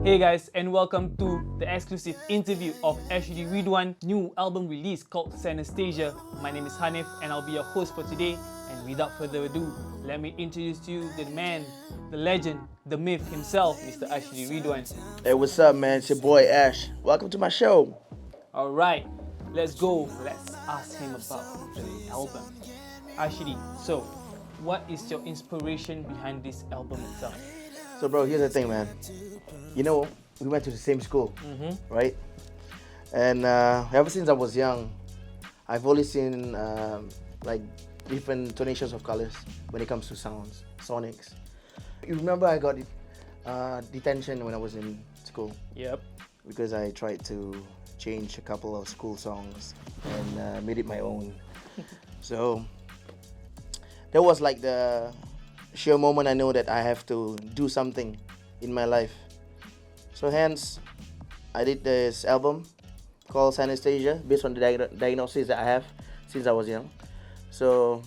Hey guys, and welcome to the exclusive interview of Ashidy Ridwan new album release called Synesthesia. My name is Hanif and I'll be your host for today. And without further ado, let me introduce to you the man, the legend, the myth himself, Mr. Ashidy Ridwan. Hey, what's up, man? It's your boy Ash. Welcome to my show. Alright, let's go. Let's ask him about the album. Ashidy, so what is your inspiration behind this album itself? So, bro, here's the thing, man. You know, we went to the same school, right? And ever since I was young, I've always seen like different tonations of colors when it comes to sounds, sonics. You remember I got detention when I was in school? Yep. Because I tried to change a couple of school songs and made it my own. So that was like the sheer moment I know that I have to do something in my life. So hence, I did this album called Synesthesia based on the diagnosis that I have since I was young. So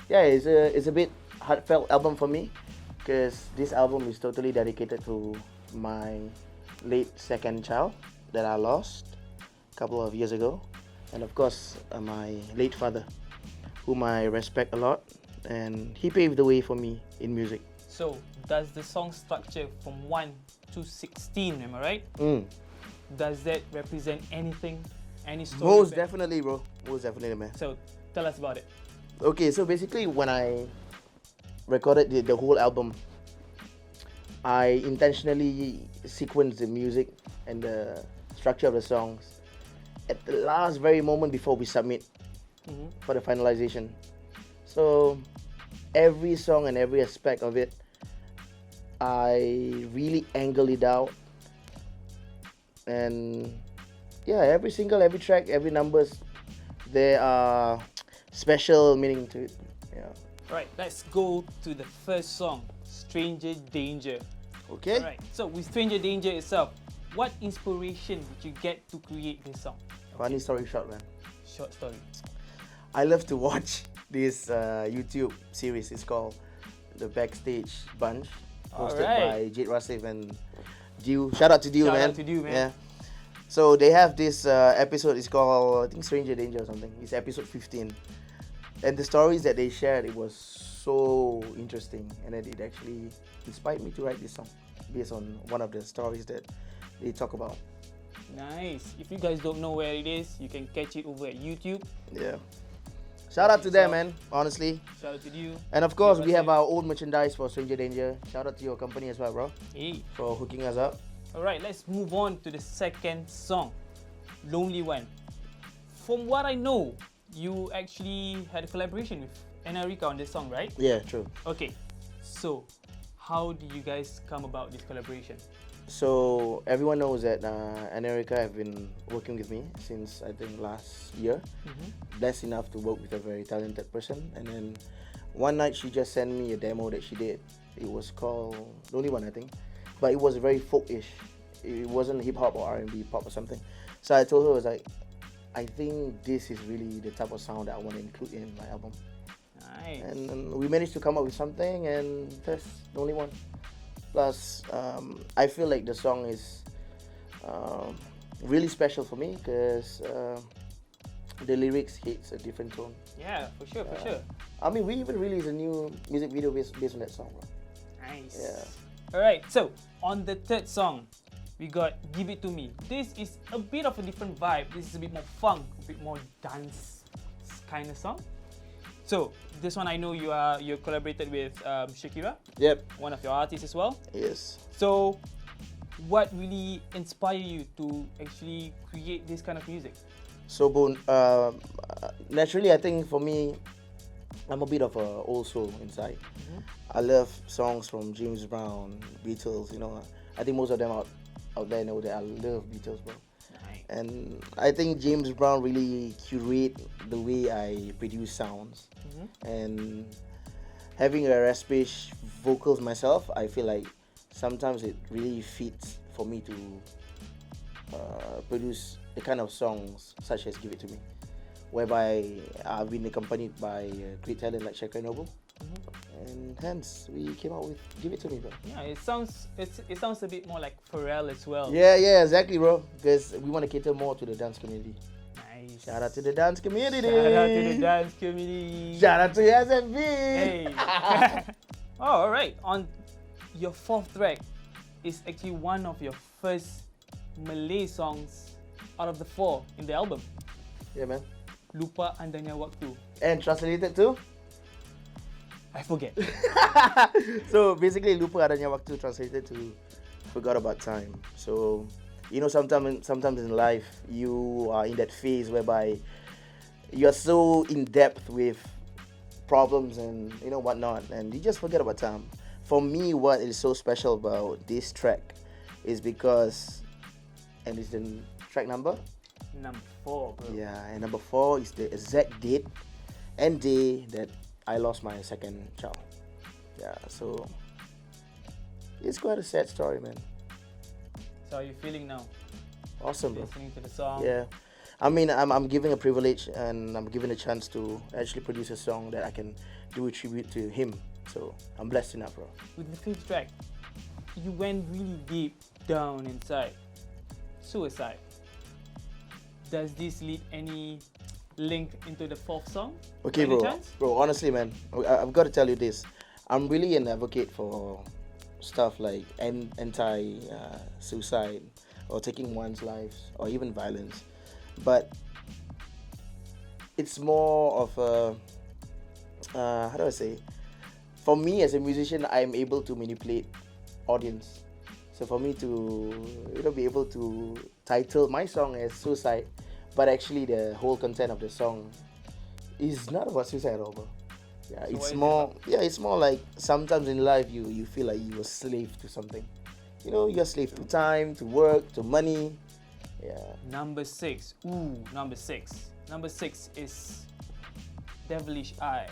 yeah, it's a bit heartfelt album for me because this album is totally dedicated to my late second child that I lost a couple of years ago, and of course my late father, whom I respect a lot, and he paved the way for me in music. So, does the song structure from 1 to 16, am I right? Does that represent anything, any story? Most definitely, bro. Most definitely, man. So, tell us about it. Okay, so basically when I recorded the whole album, I intentionally sequenced the music and the structure of the songs at the last very moment before we submit for the finalization. So every song and every aspect of it, I really angled it out. And yeah, every track, every numbers, there are special meaning to it. Yeah. Right, let's go to the first song, Stranger Danger. Okay. Alright, so with Stranger Danger itself, what inspiration did you get to create this song? Funny story short, man. Short story. I love to watch this YouTube series. It's called The Backstage Bunch, hosted by Jade Rasif and Dew. Shout out to Dew, man. Shout out to Dew, man. Yeah. So they have this episode. It's called, I think, Stranger Danger or something. It's episode 15, and the stories that they shared, it was so interesting, and then it actually inspired me to write this song based on one of the stories that they talk about. Nice. If you guys don't know where it is, you can catch it over at YouTube. Yeah. Shout out to them, man. Honestly. Shout out to you. And of course, we have our own merchandise for Stranger Danger. Shout out to your company as well, bro. Hey. For hooking us up. Alright, let's move on to the second song, Lonely One. From what I know, you actually had a collaboration with Enrica on this song, right? Yeah, true. Okay, so how did you guys come about this collaboration? So everyone knows that Enrica have been working with me since I think last year. Blessed enough to work with a very talented person, and then one night she just sent me a demo that she did. It was called Lonely One, I think, but it was very folk-ish. It wasn't hip hop or R&B, pop or something. So I told her, I was like, I think this is really the type of sound that I want to include in my album. Nice. And we managed to come up with something, and that's the only one. Plus, I feel like the song is really special for me because the lyrics hits a different tone. Yeah, for sure, for sure. I mean, we even released a new music video based on that song, bro. Nice. Yeah. Alright, so on the third song, we got Give It To Me. This is a bit of a different vibe. This is a bit more funk, a bit more dance kind of song. So this one I know you collaborated with Syakirah. Yep. One of your artists as well. Yes. So what really inspired you to actually create this kind of music? So, naturally, I think for me, I'm a bit of a old soul inside. I love songs from James Brown, Beatles. You know, I think most of them out there know that I love Beatles, bro. Nice. And I think James Brown really curate the way I produce sounds. And having a raspish vocals myself, I feel like sometimes it really fits for me to produce the kind of songs such as Give It To Me, whereby I've been accompanied by great talent like Syakirah Noble. and hence we came out with Give It To Me, bro. Yeah, it sounds a bit more like Pharrell as well. Yeah, exactly, bro. Because we want to cater more to the dance community. Nice. Shout out to the dance community. Shout out to the dance community. Shout out to SFB. Hey. Oh, all right. On your fourth track is actually one of your first Malay songs out of the 4 in the album. Yeah, man. Lupa Andanya Waktu. And translated to? I forget. So basically, Lupa Adanya Waktu translated to Forgot About Time. So, you know, sometimes in life, you are in that phase whereby you are so in depth with problems and, you know, whatnot, and you just forget about time. For me, what is so special about this track is because, and it's the track number? Number 4, bro. Yeah, and number 4 is the exact date and day that I lost my second child. Yeah, so it's quite a sad story, man. So how are you feeling now? Awesome, bro. Listening to the song. Yeah, I mean, I'm given a privilege and I'm given a chance to actually produce a song that I can do a tribute to him. So I'm blessed enough, bro. With the 5th track, you went really deep down inside. Suicide. Does this lead any link into the 4th song? Okay, Any bro. chance? Bro, honestly, man, I've got to tell you this. I'm really an advocate for stuff like anti-suicide or taking one's life or even violence. But it's more of a, how do I say? For me as a musician, I'm able to manipulate audience. So for me to, you know, be able to title my song as Suicide, but actually the whole content of the song is not about suicide at all, bro. Yeah, So it's more. Yeah, it's more like sometimes in life you feel like you're a slave to something. You know, you're a slave to time, to work, to money. Yeah. Number 6. Ooh, number 6. Number 6 is Devilish Eye.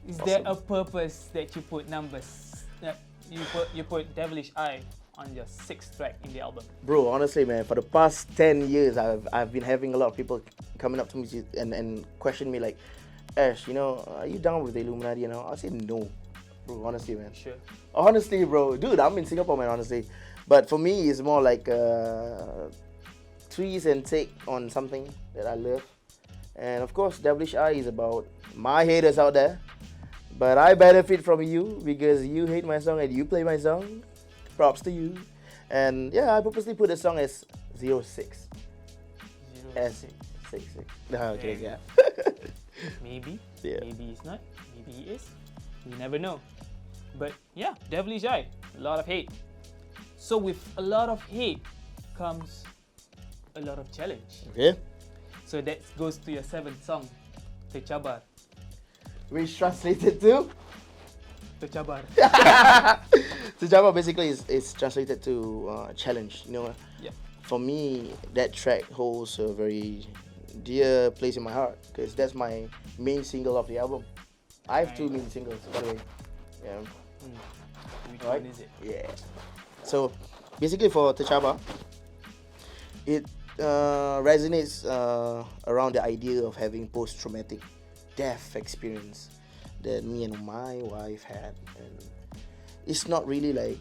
Is there a purpose that you put numbers? You put Devilish Eye on your 6th track in the album? Bro, honestly, man, for the past 10 years, I've been having a lot of people coming up to me and question me like, Ash, you know, are you down with the Illuminati? You know, I say no, bro. Honestly, man. Sure. Honestly, bro, dude, I'm in Singapore, man. Honestly, but for me, it's more like trees and take on something that I love, and of course, Devilish Eye is about my haters out there. But I benefit from you because you hate my song and you play my song. Props to you. And yeah, I purposely put the song as 06. S 66. No, okay, yeah. Maybe. Yeah. Maybe it's not. Maybe it is. You never know. But yeah, Devilish Eye. A lot of hate. So with a lot of hate comes a lot of challenge. Okay. So that goes to your 7th song, Tercabar. Which translated to? Tercabar. Tercabar basically is translated to challenge. You know, Yeah. for me, that track holds a very dear place in my heart because that's my main single of the album. I have 2 main singles, by the way. Yeah. Which Right. one is it? Yeah. So basically for Tercabar, it resonates around the idea of having post-traumatic death experience that me and my wife had, and it's not really like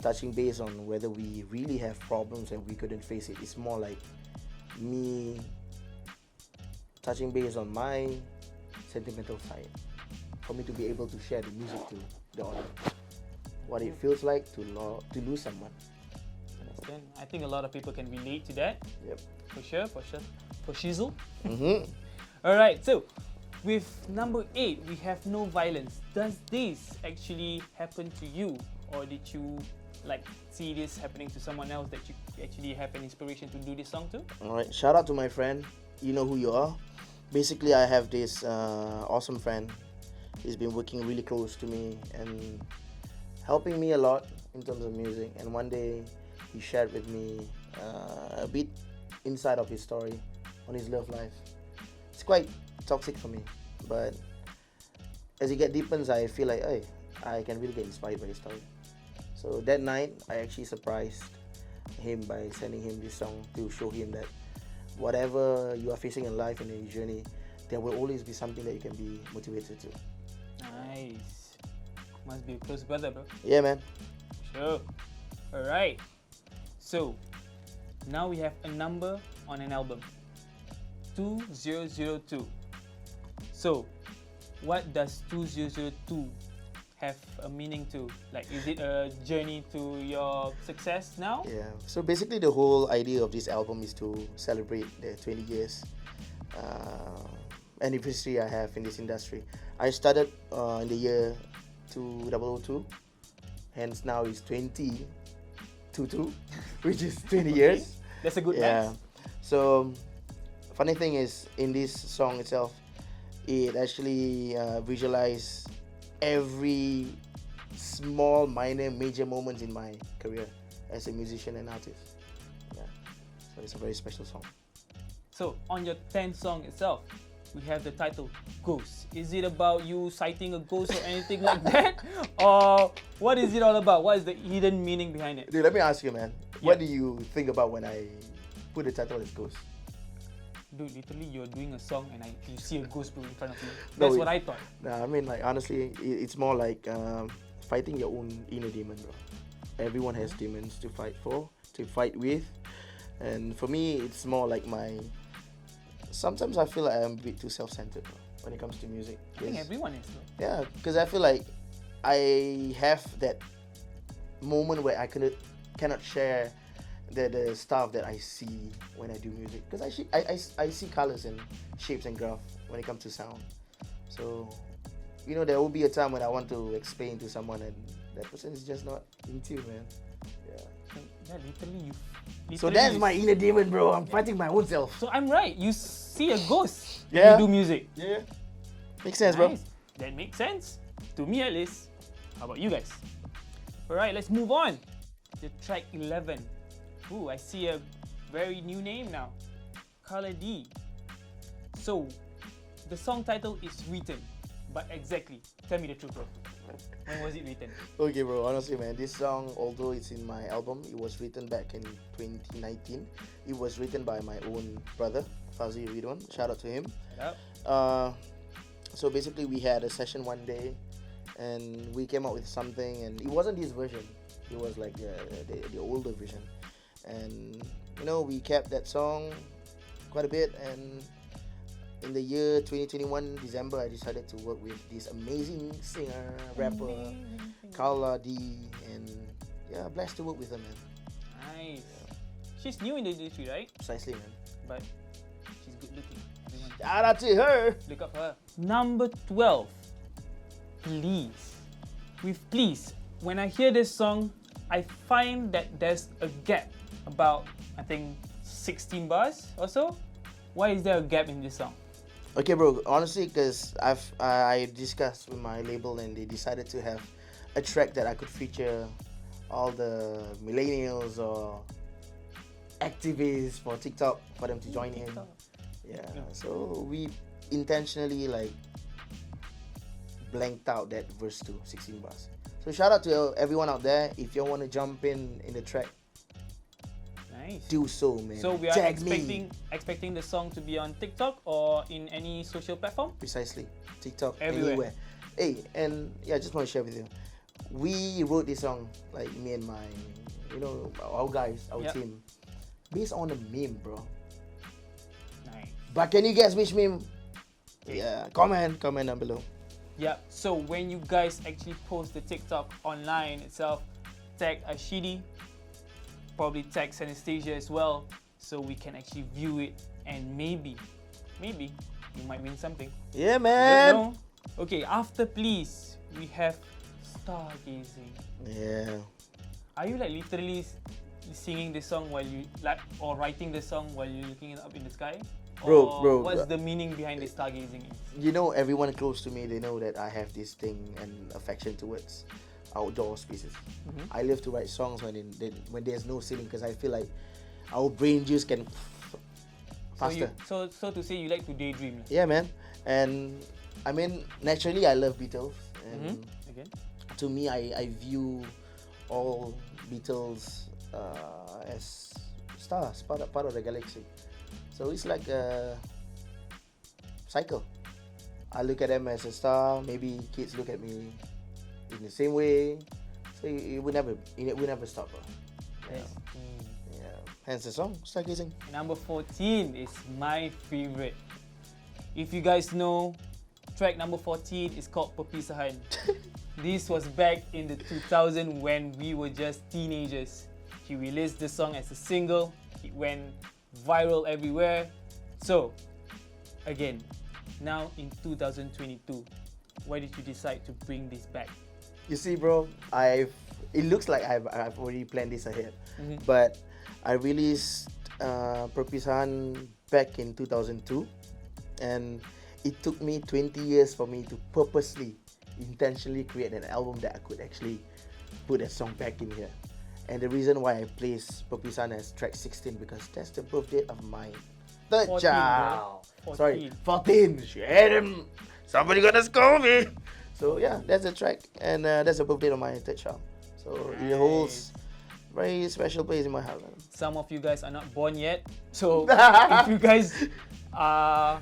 touching base on whether we really have problems and we couldn't face it. It's more like me touching base on my sentimental side for me to be able to share the music to the audience, what it feels like to lose someone. Understand? I think a lot of people can relate to that. Yep. For sure. For shizzle. Mm-hmm. Alright, so with number 8, we have No Violence. Does this actually happen to you? Or did you like see this happening to someone else that you actually have an inspiration to do this song to? Alright, shout out to my friend. You know who you are. Basically, I have this awesome friend. He's been working really close to me and helping me a lot in terms of music. And one day, he shared with me a bit inside of his story on his love life. It's quite toxic for me, but as it deepens, I feel like, hey, I can really get inspired by his story. So that night, I actually surprised him by sending him this song to show him that whatever you are facing in life and in your journey, there will always be something that you can be motivated to. Nice. Must be a close brother, bro. Yeah, man. Sure. Alright. So, now we have a number on an album. 2002. So, what does 2002 have a meaning to? Like, is it a journey to your success now? Yeah. So basically, the whole idea of this album is to celebrate the 20 years anniversary I have in this industry. I started in the year 2002, hence now it's 2022, which is 20 years. That's a good Yeah. math. So, funny thing is, in this song itself, it actually visualize every small, minor, major moments in my career as a musician and artist. Yeah. So it's a very special song. So, on your 10th song itself, we have the title Ghost. Is it about you sighting a ghost or anything like that? Or what is it all about? What is the hidden meaning behind it? Dude, let me ask you, man. What do you think about when I put the title as Ghost? Dude, literally you're doing a song and you see a ghost bro in front of you. No, That's what I thought. Nah, I mean, like, honestly, it's more like fighting your own inner demon, bro. Everyone has demons to fight with. And for me, it's more like sometimes I feel like I'm a bit too self-centered, bro, when it comes to music. I think everyone is, bro. Yeah, because I feel like I have that moment where I cannot share the stuff that I see when I do music, because I see colors and shapes and graph when it comes to sound. So, there will be a time when I want to explain to someone and that person is just not in tune, man. Yeah, literally So that's my inner demon, bro. I'm fighting my own self. So I'm right. You see a ghost when Yeah. you do music. Yeah. Makes sense, Nice. bro. That makes sense. To me at least. How about you guys? Alright, let's move on. The track 11. Ooh, I see a very new name now. Carla D. So, the song title is Written. But exactly, tell me the truth, bro. When was it written? Okay, bro. Honestly, man, this song, although it's in my album, it was written back in 2019. It was written by my own brother, Fazly Ridwan. Shout out to him. Shut up. So basically, we had a session one day, and we came up with something, and it wasn't this version. It was like the older version, and we kept that song quite a bit. And in the year 2021 December, I decided to work with this amazing singer, rapper, Carla D, and yeah, blessed to work with her, man. Nice. She's new in the industry, right? Precisely, man. But she's good looking. Everyone Shout out to her. look up her. Number 12. Please. With Please, when I hear this song, I find that there's a gap about, I think, 16 bars or so. Why is there a gap in this song? Okay, bro. Honestly, because I discussed with my label and they decided to have a track that I could feature all the millennials or activists for TikTok for them to join in. Yeah. So we intentionally blanked out that verse to 16 bars. So shout out to everyone out there. If you want to jump in the track, Nice. do so, man. So we are Tag me. expecting the song to be on TikTok or in any social platform? Precisely. TikTok, Everywhere. anywhere. Hey, and yeah, I just want to share with you. We wrote this song, like me and my, our guys, our Yep. team, based on a meme, bro. Nice. But can you guess which meme? Okay. Yeah, comment down below. Yeah, so when you guys actually post the TikTok online itself, tag Ashidy, probably tag Synesthesia as well, so we can actually view it and maybe you might win something. Yeah, Don't man. know. Okay, after Please, we have Stargazing. Yeah. Are you literally singing this song while you or writing the song while you're looking up in the sky? Bro, What's the meaning behind the stargazing? Everyone close to me, they know that I have this thing and affection towards outdoor spaces. I love to write songs when there's no ceiling, because I feel like our brain juice can faster. So to say, you like to daydream. Yeah, man. And I mean, naturally, I love Beatles. And Again? to me, I view all Beatles as stars, part of the galaxy. So it's like a cycle. I look at them as a star. Maybe kids look at me in the same way. So it will never stop, bro. Yeah. Yeah. Hence the song, Stargazing. Number 14 is my favorite. If you guys know, track number 14 is called Perpisahan. This was back in the 2000 when we were just teenagers. He released the song as a single. It went viral everywhere. So, again, now in 2022, why did you decide to bring this back? You see, bro, it looks like I've already planned this ahead, but I released Perpisahan back in 2002, and it took me 20 years for me to purposely, intentionally create an album that I could actually put a song back in here. And the reason why I placed Perpisahan as track 16 because that's the birth date of my third 14, child. 14. Sorry, 14. Shit, somebody gonna scold me. So yeah, that's the track, and that's the birth date of my third child. So it holds very special place in my heart. Man. Some of you guys are not born yet, so if you guys are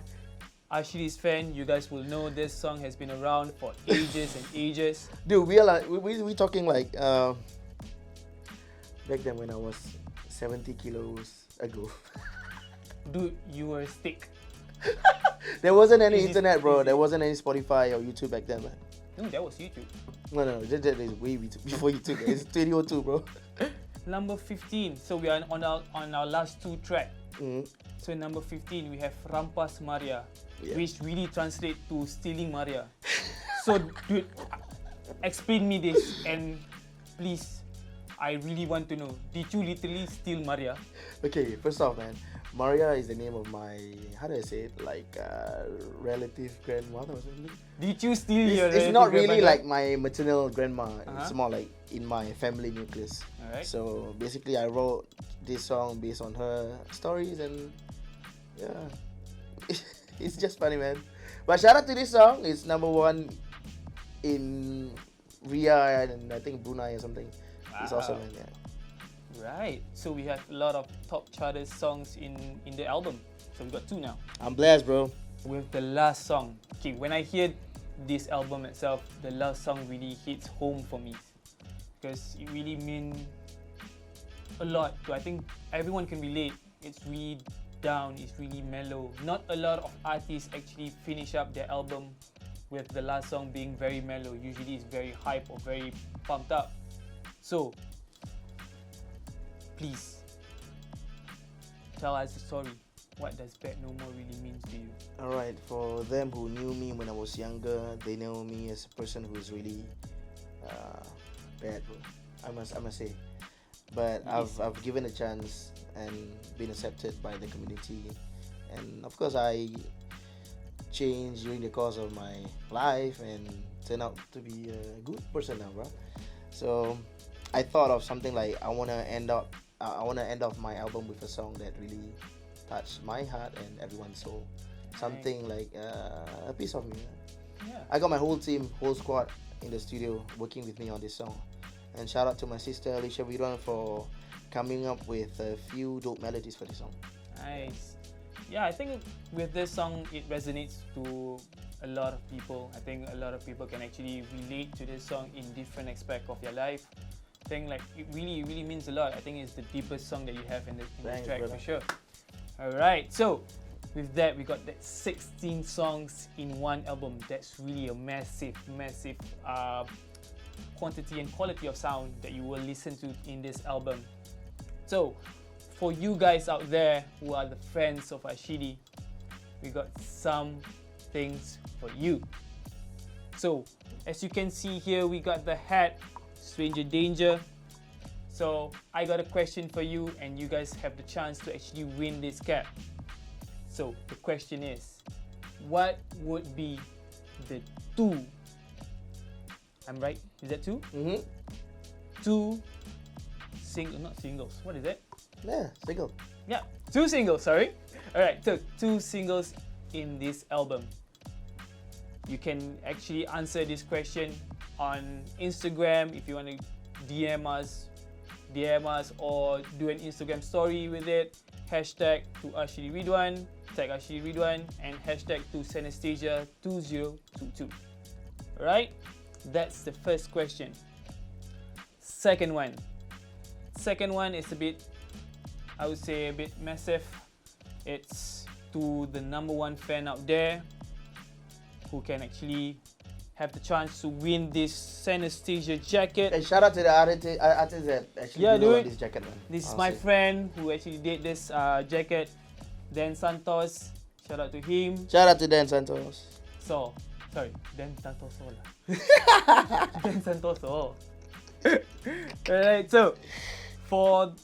Ashidy's fan, you guys will know this song has been around for ages and ages. Dude, we talking like back then when I was 70 kilos ago. Dude, you were a stick. There wasn't any internet, bro. There wasn't any Spotify or YouTube back then, man. No, that was YouTube. No, that is way before YouTube. It's 2002, bro. Number 15. So we are on our last two tracks. So in number 15 we have Rampas Maria, which really translates to stealing Maria. So dude, explain me this, and please, I really want to know, did you literally steal Maria? Okay, first off, man, Maria is the name of my, how do I say it, like relative grandmother or something. Did you steal your relative It's not really grandmother? like my maternal grandma. It's more like in my family nucleus. Alright. So basically I wrote this song based on her stories, and yeah, it's just funny, man. But shout out to this song. It's number 1 in Ria and I think Brunei or something. It's awesome, man. Yeah. Right. So we have a lot of top charted songs in the album. So we got 2 now. I'm blessed, bro. With the last song. Okay, when I hear this album itself, the last song really hits home for me. Because it really means a lot. So I think everyone can relate. It's really down, it's really mellow. Not a lot of artists actually finish up their album with the last song being very mellow. Usually it's very hype or very pumped up. So, please, tell us the story. What does Bad No More really mean to you? Alright, for them who knew me when I was younger, they know me as a person who is really bad, bro. I must say. But I've given a chance and been accepted by the community, and of course I changed during the course of my life and turned out to be a good person now, bro. So I thought of something like I wanna end off my album with a song that really touched my heart and everyone's soul. Something like a piece of me. Yeah. I got my whole team, whole squad in the studio working with me on this song. And shout out to my sister Alysha Ridwan for coming up with a few dope melodies for this song. Nice. Yeah, I think with this song it resonates to a lot of people. I think a lot of people can actually relate to this song in different aspects of their life. I think like it really means a lot. I think it's the deepest song that you have in this track, brother. For sure. Alright, so with that we got that 16 songs in one album. That's really a massive quantity and quality of sound that you will listen to in this album. So for you guys out there who are the fans of Ashidy, we got some things for you. So as you can see here, we got the hat, Stranger Danger. So I got a question for you, and you guys have the chance to actually win this cap. So the question is, what would be the 2? I'm right? Is that 2? Mm-hmm. 2 not singles. What is that? Yeah, single. Yeah, 2 singles, sorry. Alright, so 2 singles in this album. You can actually answer this question on Instagram if you want to DM us or do an Instagram story with it. hashtag to Ashidy Ridwan, tag Ashidy Ridwan, and hashtag to Synesthesia 2022. Alright, that's the first question. Second one is a bit, I would say, a bit massive. It's to the number one fan out there who can actually have the chance to win this Synesthesia jacket. Hey, shout out to the artist that actually developed this jacket, man. This is my friend who actually did this jacket, Dan Santos. Shout out to him. Shout out to Dan Santos. So, sorry, Dan Santoso lah. Dan Santoso. Alright, so for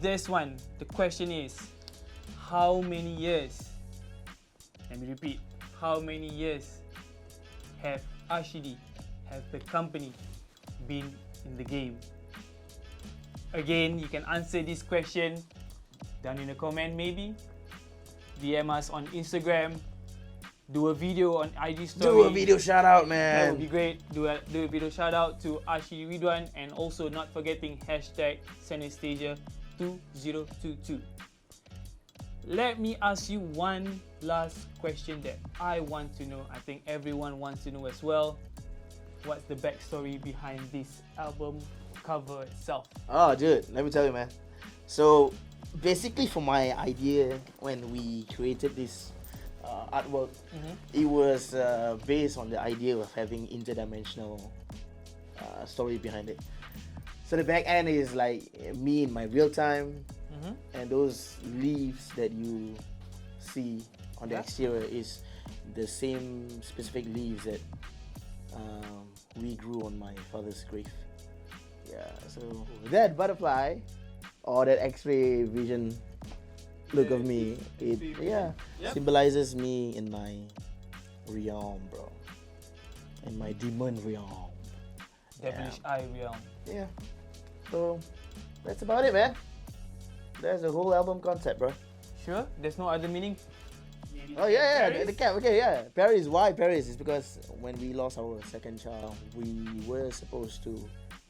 this one, the question is, how many years? Let me repeat. How many years have Ashidy, have the company been in the game? Again, you can answer this question down in the comment maybe. DM us on Instagram. Do a video on IG story. Do a video shout out, man. That would be great. Do a video shout out to Ashidy Ridwan, and also not forgetting hashtag Synesthesia 2022. Let me ask you one last question that I want to know. I think everyone wants to know as well. What's the backstory behind this album cover itself? Oh, dude, let me tell you, man. So, basically, for my idea when we created this artwork, it was based on the idea of having interdimensional story behind it. So the back end is like me in my real time, and those leaves that you see on the exterior is the same specific leaves that we grew on my father's grave. Yeah, so that butterfly or that X-ray vision look of me, it symbolizes me in my realm, bro. In my demon realm. Devilish Eye realm. Yeah. So that's about it, man. That's the whole album concept, bro. Sure? There's no other meaning? Oh yeah, the cap. Okay, yeah. Paris. Why Paris? It's because when we lost our second child, we were supposed to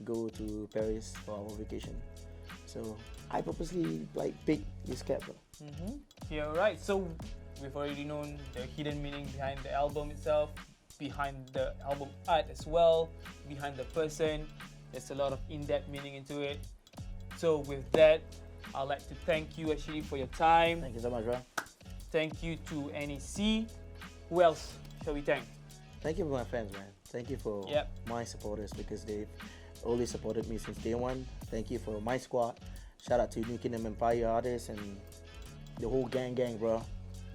go to Paris for our vacation. So I purposely picked this cap, bro. Yeah, right. So we've already known the hidden meaning behind the album itself, behind the album art as well, behind the person. There's a lot of in-depth meaning into it. So with that, I'd like to thank you actually for your time. Thank you so much, bro. Thank you to NEC. Who else shall we thank? Thank you for my fans, man. Thank you for my supporters, because they've always supported me since day one. Thank you for my squad. Shout out to Nu Kingdvm Empire artists and the whole gang, bro.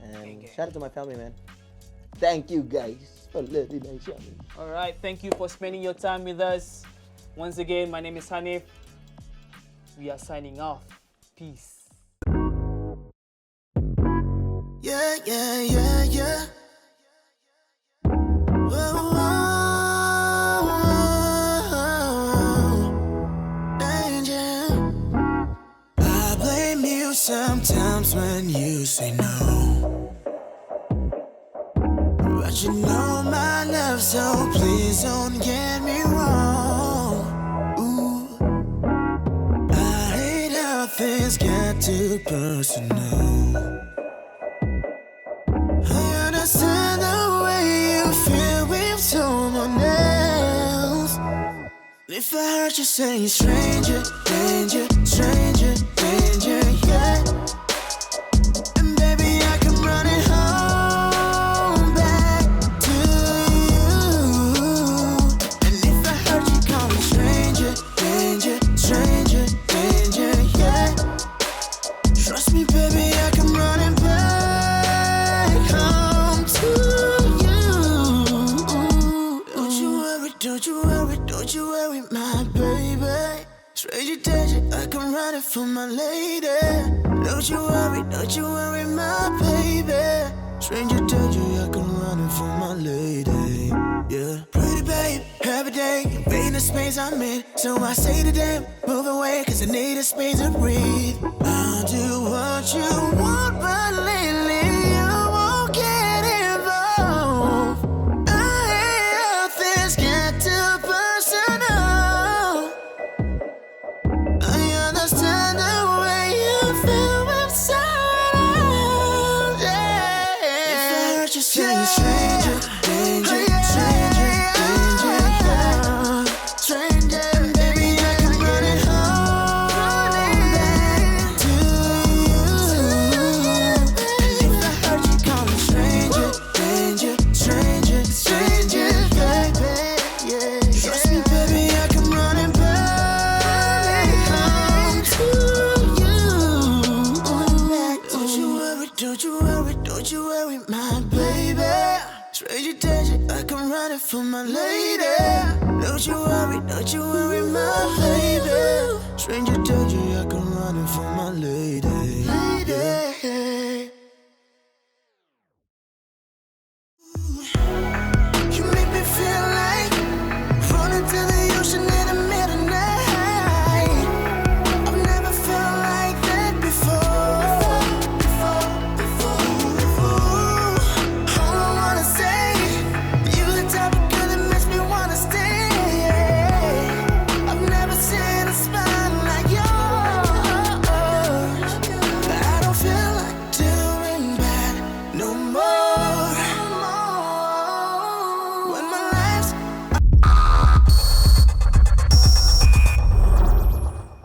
And shout out to my family, man. Thank you guys for letting me show me. Alright, thank you for spending your time with us. Once again, my name is Hanif. We are signing off. Peace. Yeah. Danger. I blame you sometimes when you say no, but you know my love, so please don't get me wrong. Ooh, I hate how things get too personal. I understand the way you feel with someone else. If I heard you say stranger, danger, stranger, danger, yeah. And baby, I come running home back to you. And if I heard you call me stranger, danger, stranger, danger, yeah. Trust me, baby, I come running back home to you. Don't you worry, my baby. Stranger danger, I come running for my lady. Don't you worry, my baby. Stranger danger, I come running for my lady. Yeah, pretty babe, every day, invading the space I'm in. So I say to them, move away, cause I need a space to breathe. I'll do what you want, but lately you won't get involved. I hate how things get too personal. I understand the way you feel inside. I can run it for my lady. Don't you worry, my lady. Stranger danger, I can run it for my lady. Lady.